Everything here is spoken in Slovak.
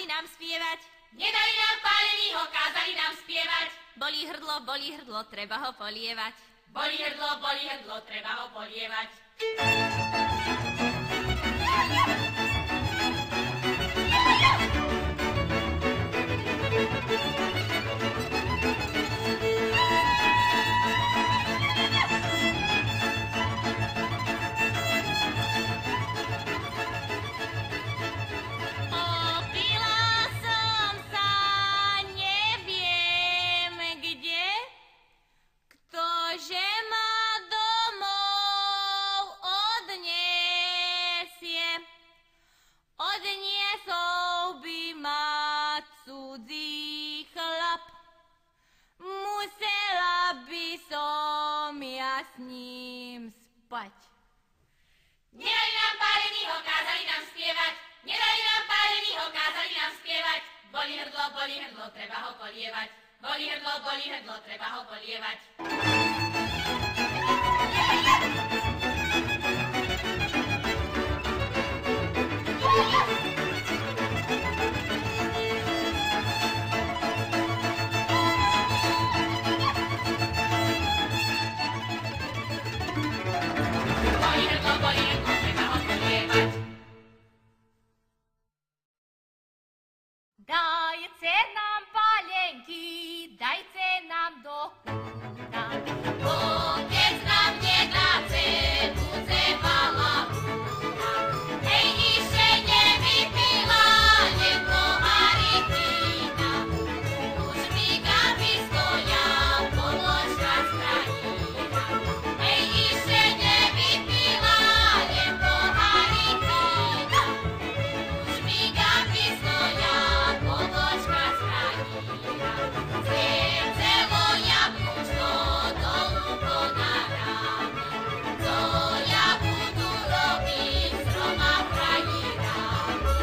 kázali nám spievať. Nedali nám pálenýho, kázali nám spievať. Bolí hrdlo, treba ho polievať. Bolí hrdlo, treba ho polievať. S ním spať. Nedali nám pálenýho, kázali nám spievať. Nedali nám pálenýho, kázali nám spievať. Bolí hrdlo, treba ho polievať. Bolí hrdlo, treba ho polievať. Dajte nám palenky, dajte nám do kúta. Otec nám